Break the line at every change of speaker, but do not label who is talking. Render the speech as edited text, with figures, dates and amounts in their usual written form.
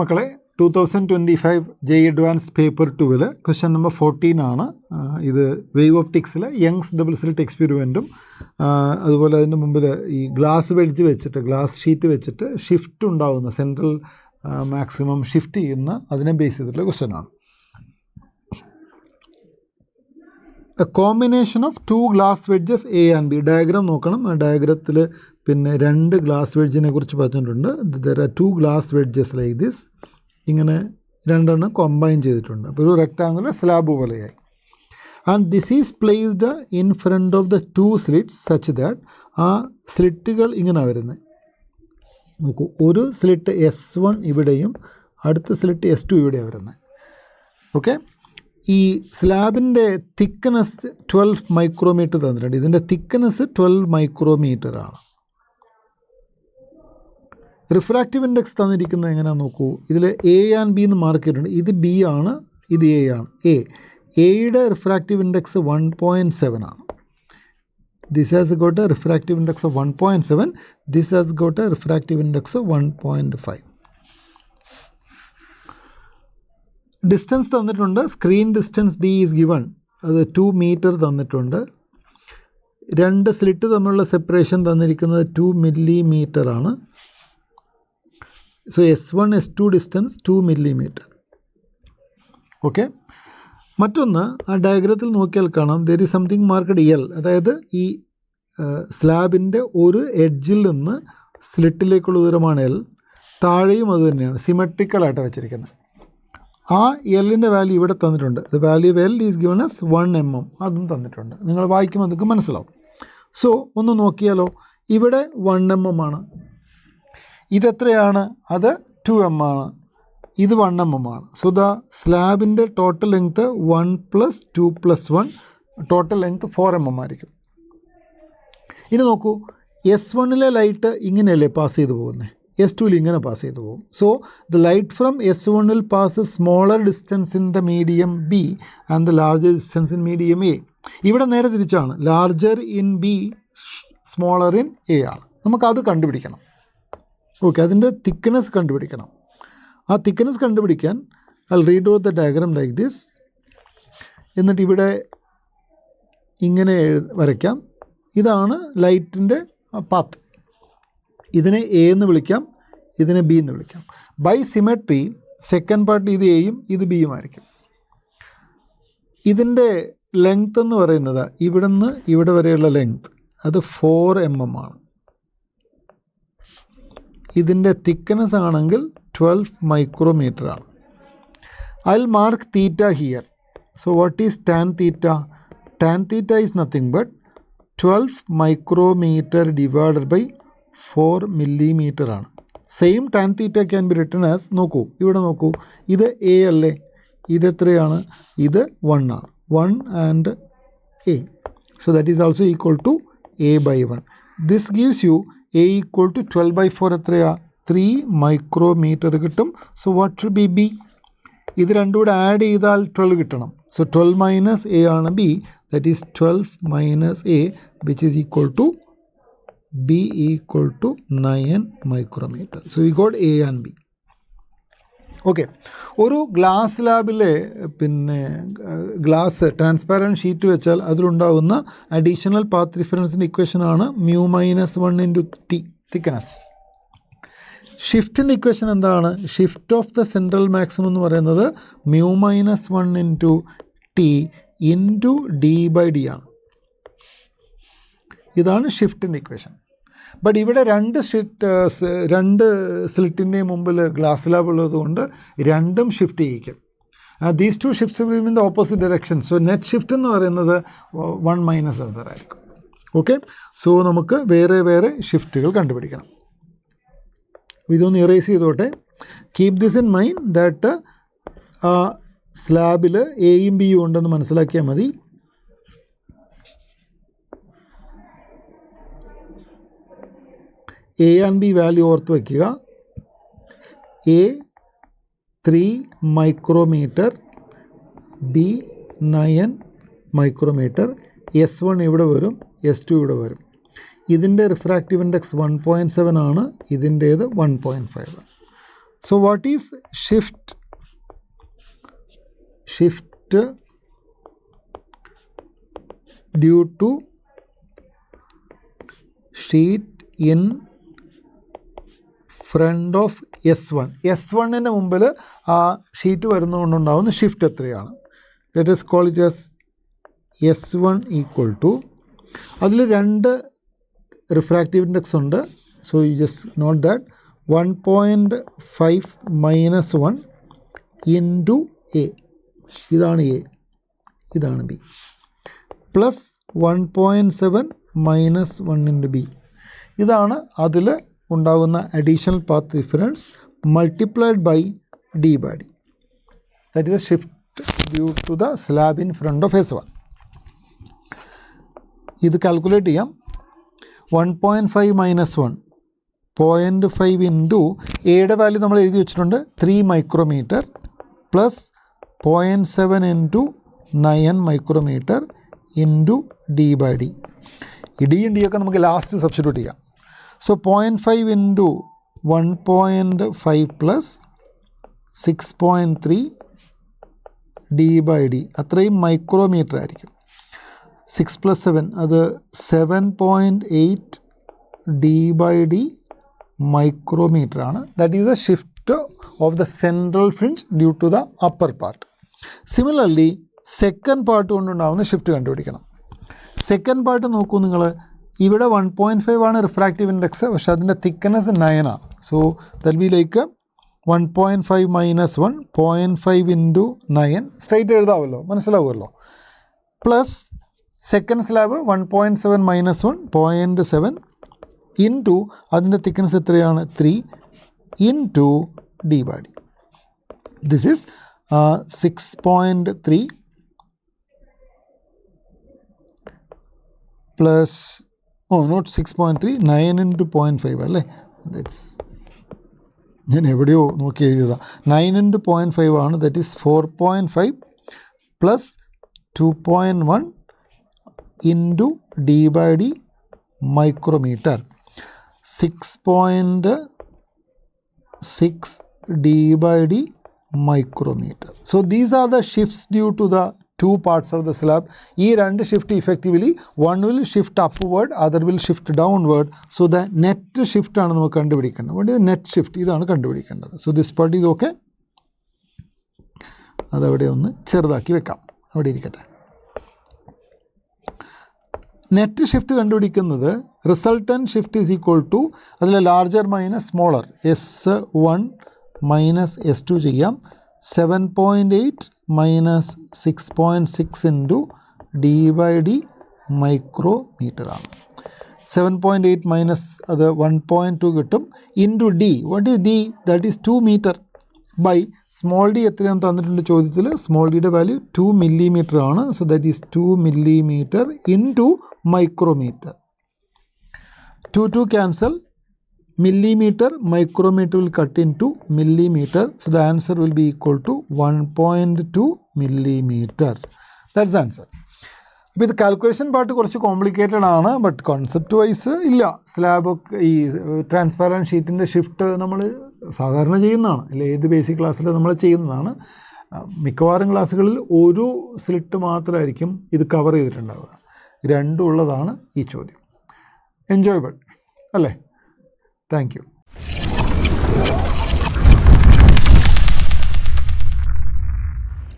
മക്കളെ 2025 JEE advanced paper 2 question number 14 ആണ്. ഇത് വേവ് ഓപ്റ്റിക്സിൽ യങ്സ് ഡബിൾ സ്ലിറ്റ് എക്സ്പെരിമെൻറ്റും അതുപോലെ അതിൻ്റെ മുമ്പിൽ ഈ ഗ്ലാസ് വെഡ്ജ് വെച്ചിട്ട് ഗ്ലാസ് ഷീറ്റ് വെച്ചിട്ട് ഷിഫ്റ്റ് ഉണ്ടാകുന്ന സെൻട്രൽ മാക്സിമം ഷിഫ്റ്റ് ചെയ്യുന്ന അതിനെ ബേസ് ചെയ്തിട്ടുള്ള ക്വസ്റ്റ്യൻ ആണ്. A combination of 2 glass wedges A and B. Diagram നോക്കണം. ആ ഡയഗ്രത്തിൽ പിന്നെ 2 ഗ്ലാസ് വെഡ്ജിനെ കുറിച്ച് പറഞ്ഞിട്ടുണ്ട്. There are 2 glass wedges like this. ഇങ്ങനെ രണ്ടെണ്ണം കമ്പൈൻ ചെയ്തിട്ടുണ്ട്. അപ്പോൾ ഒരു റെക്ടാങ്കുലർ സ്ലാബ് പോലെയായി. And this is placed in front of the 2 slits such that ആ സ്ലിറ്റുകൾ ഇങ്ങനെ വരുന്നത്. നോക്കൂ, ഒരു സ്ലിറ്റ് S1 ഇവിടെയും അടുത്ത സ്ലിറ്റ് S2 ഇവിടെയാണ് വരുന്നത്. ഓക്കെ, ഈ സ്ലാബിൻ്റെ തിക്നെസ് 12 മൈക്രോമീറ്റർ തന്നിട്ടുണ്ട്. ഇതിൻ്റെ തിക്നെസ് 12 മൈക്രോമീറ്ററാണ്. റിഫ്രാക്റ്റീവ് ഇൻഡെക്സ് തന്നിരിക്കുന്നത് എങ്ങനെയാണെന്ന് നോക്കൂ. ഇതിൽ എ ആൻഡ് ബി എന്ന് മാർക്ക് ചെയ്തിട്ടുണ്ട്. ഇത് ബി ആണ്, ഇത് എ ആണ്. എയുടെ റിഫ്രാക്റ്റീവ് ഇൻഡെക്സ് 1.7 ആണ്. This has got a refractive index of 1.7. This has got a refractive index of 1.5. Distance തന്നിട്ടുണ്ട്. Screen distance D is given. അത് 2 മീറ്റർ തന്നിട്ടുണ്ട്. 2 സ്ലിറ്റ് തമ്മിലുള്ള സെപ്പറേഷൻ തന്നിരിക്കുന്നത് 2 മില്ലിമീറ്റർ ആണ്. So S1 S2 distance 2 millimetre. Okay, മറ്റൊന്ന് ആ ഡയഗ്രത്തിൽ നോക്കിയാൽ കാണാം there is something marked L. അതായത് ഈ സ്ലാബിൻ്റെ ഒരു എഡ്ജിൽ നിന്ന് സ്ലിറ്റിലേക്കുള്ള ദൂരമാണ് L. താഴെയും അത് തന്നെയാണ്, സിമെട്രിക്കലായിട്ട് വെച്ചിരിക്കുന്നത്. ആ എല്ലിൻ്റെ വാല്യൂ ഇവിടെ തന്നിട്ടുണ്ട്. The value of L is given as 1 mm. അതും തന്നിട്ടുണ്ട്. നിങ്ങൾ വായിക്കുമ്പോൾ നിങ്ങൾക്ക് മനസ്സിലാവും. സോ ഒന്ന് നോക്കിയാലോ. ഇവിടെ 1 mm ആണ്. ഇതെത്രയാണ്? അത് 2 mm ആണ്. ഇത് 1 mm ആണ്. സോ ദ സ്ലാബിൻ്റെ total length 1 + 2 + 1 total length 4 mm ആയിരിക്കും. ഇനി നോക്കൂ, S1 ലൈറ്റ് ഇങ്ങനെയല്ലേ പാസ് ചെയ്ത് പോകുന്നത്, S2 ഇങ്ങനെ പാസ് ചെയ്ത് പോകും. So the light from S1 pass smaller distance in the medium B and the larger distance in medium A. ഇവിടെ നേരെ തിരിച്ചാണ്. Larger in B, smaller in A ആണ്. നമുക്കത് കണ്ടുപിടിക്കണം. ഓക്കെ, അതിൻ്റെ തിക്നെസ് കണ്ടുപിടിക്കണം. ആ തിക്നെസ് കണ്ടുപിടിക്കാൻ I read out the diagram like this. എന്നിട്ട് ഇവിടെ ഇങ്ങനെ വരയ്ക്കാം. ഇതാണ് ലൈറ്റിൻ്റെ പാത്ത്. ഇതിനെ A എന്ന് വിളിക്കാം, ഇതിനെ B എന്ന് വിളിക്കാം. ബൈ സിമെട്രി സെക്കൻഡ് പാർട്ട് ഇത് Aയും ഇത് Bയും ആയിരിക്കും. ഇതിൻ്റെ ലെങ്ത് എന്ന് പറയുന്നത് ഇവിടെ നിന്ന് ഇവിടെ വരെയുള്ള ലെങ്ത് അത് 4 mm ആണ്. ഇതിൻ്റെ തിക്നെസ് ആണെങ്കിൽ 12 മൈക്രോമീറ്റർ ആണ്. I will mark theta here. So what is tan theta? Tan theta is nothing but 12 micrometre divided by 4 millimetre ആണ്. Same tan theta can be written as, നോക്കൂ ഇവിടെ നോക്കൂ, ഇത് A അല്ലേ, ഇതെത്രയാണ്? ഇത് 1 ആണ്. 1 and A. So that is also equal to A/1. This gives you A equal to 12/4 എത്രയാ? 3 micrometer കിട്ടും. So what should be B? ഇത് രണ്ടും കൂടെ ആഡ് ചെയ്താൽ 12 കിട്ടണം. സോ 12 - A ആണ് B. That is 12 - A which is equal to B equal to 9 micrometer. So we got A and B. Okay, ഒരു glass ലാബിലെ പിന്നെ ഗ്ലാസ് ട്രാൻസ്പാരൻറ്റ് ഷീറ്റ് വെച്ചാൽ അതിലുണ്ടാകുന്ന അഡീഷണൽ പാത്ത് ഡിഫറൻസിൻ്റെ ഇക്വേഷനാണ് μ-1 × T തിക്നെസ്. ഷിഫ്റ്റിൻ്റെ ഇക്വേഷൻ എന്താണ്? Shift of the central maximum എന്ന് പറയുന്നത് μ-1 × T × D/D ആണ്. ഇതാണ് ഷിഫ്റ്റിൻ്റെ ഇക്വേഷൻ. ബട്ട് ഇവിടെ 2 സ്ലിറ്റിൻ്റെ മുമ്പിൽ ഗ്ലാസ് ലാബ് ഉള്ളതുകൊണ്ട് രണ്ടും ഷിഫ്റ്റ് ചെയ്യിക്കും. These 2 shifts will in the opposite direction. So net shift എന്ന് പറയുന്നത് 1 - അതർ ആയിരിക്കും. ഓക്കെ, സോ നമുക്ക് വേറെ വേറെ ഷിഫ്റ്റുകൾ കണ്ടുപിടിക്കണം. ഇതൊന്ന് ഇറേസ് ചെയ്തോട്ടെ. Keep this in mind that സ്ലാബിൽ Aയും Bയും ഉണ്ടെന്ന് മനസ്സിലാക്കിയാൽ മതി. A ആൻഡ് B വാല്യൂ ഓർത്ത് വയ്ക്കുക. A 3 micrometer, B 9 micrometer. S1 ഇവിടെ വരും, S2 ഇവിടെ വരും. ഇതിൻ്റെ റിഫ്രാക്റ്റീവ് ഇൻഡെക്സ് 1.7 ആണ്, ഇതിൻ്റേത് 1.5. So what is shift? Shift due to sheet in front of S1. S1ന് മുമ്പിൽ ആ ഷീറ്റ് വരുന്നതുകൊണ്ടുണ്ടാവുന്ന ഷിഫ്റ്റ് എത്രയാണ്? Let us call it as S1 equal to, അതിൽ രണ്ട് റിഫ്രാക്റ്റീവ് ഇൻഡെക്സ് ഉണ്ട്. So you just note that 1.5 minus 1 into A, ഇതാണ് A, ഇതാണ് B, plus 1.7 minus 1 into B, ഇതാണ് അതിൽ ഉണ്ടാകുന്ന additional path difference multiplied by D by D. That is shift due to the slab in front of S1. ഇത് calculate ചെയ്യാം. 1.5 minus 1 0.5 into എയുടെ value നമ്മൾ എഴുതി വെച്ചിട്ടുണ്ട് 3 micrometer plus 0.7 into 9 micrometer into D by D. ഈ ഡിയും D ഒക്കെ നമുക്ക് ലാസ്റ്റ് സബ്സ്റ്റിറ്റ്യൂട്ട് ചെയ്യാം. So 0.5 into 1.5 plus 6.3 D by D, അത്രയും മൈക്രോമീറ്റർ ആയിരിക്കും. 6 പ്ലസ് 7 അത് 7.8 ഡി ബൈ ഡി മൈക്രോമീറ്റർ ആണ്. That is a shift of the central fringe due to the upper part. Similarly second part കൊണ്ടുണ്ടാകുന്ന shift കണ്ടുപിടിക്കണം. Second part നോക്കൂ നിങ്ങൾ, ഇവിടെ 1.5 ആണ് റിഫ്രാക്റ്റീവ് ഇൻഡെക്സ്, പക്ഷേ അതിൻ്റെ തിക്നെസ് 9 ആണ്. So that be like 1.5 minus 1 0.5 into 9, straight എഴുതാമല്ലോ, മനസ്സിലാവുമല്ലോ, plus second slab 1.7 minus 1 0.7 into അതിൻ്റെ തിക്നെസ് എത്രയാണ് 3 into D by D. This is 6.3 plus not 6.3 9 into 0.5 അല്ലേ, ദാറ്റ്സ് ഞാൻ എവിടെയോ നോക്കി എഴുതിയതാണ്. 9 ഇൻറ്റു 0.5 ആണ്, that is 4.5 plus 2.1 into D by D micrometer, 6.6 D by D micrometer. So these are the shifts due to the two parts of the slab. ഈ രണ്ട് shift effectively one will shift upward, other will shift downward. So the net shift ആണ് നമുക്ക് കണ്ടുപിടിക്കേണ്ടത്. What is net shift? ഇതാണ് കണ്ടുപിടിക്കേണ്ടത്. So this part is okay. അതവിടെ ഒന്ന് ചെറുതാക്കി വെക്കാം, അവിടെ ഇരിക്കട്ടെ. നെറ്റ് ഷിഫ്റ്റ് കണ്ടുപിടിക്കുന്നത് resultant shift is equal to, അതിൽ larger minus smaller S1 minus S2 ചെയ്യാം. 7.8 minus 6.6 into D by D micrometer ആണ്. 7.8 മൈനസ് അത് 1.2 കിട്ടും into D. What is D? That is 2 metre by small D എത്രയാണെന്ന് തന്നിട്ടുണ്ട് ചോദ്യത്തിൽ. Small ഡിയുടെ വാല്യൂ 2 മില്ലിമീറ്റർ ആണ്. So that is 2 millimetre into micrometre. 2 cancel. Millimeter, micrometer will cut into millimeter. So the answer will be equal to 1.2 millimeter. That's the answer. അപ്പോൾ ഇത് calculation part കുറച്ച് complicated ആണ്, but concept vice ഇല്ല. സ്ലാബൊക്കെ ഈ transparent ഷീറ്റിൻ്റെ shift നമ്മൾ സാധാരണ ചെയ്യുന്നതാണ്, അല്ലെ ഏത് ബേസിക് ക്ലാസ്സിൽ നമ്മൾ ചെയ്യുന്നതാണ്. മിക്കവാറും ക്ലാസ്സുകളിൽ ഒരു സ്ലിറ്റ് മാത്രമായിരിക്കും ഇത് കവർ ചെയ്തിട്ടുണ്ടാവുക, രണ്ടും ഉള്ളതാണ് ഈ ചോദ്യം. എൻജോയബിൾ അല്ലേ? Thank you.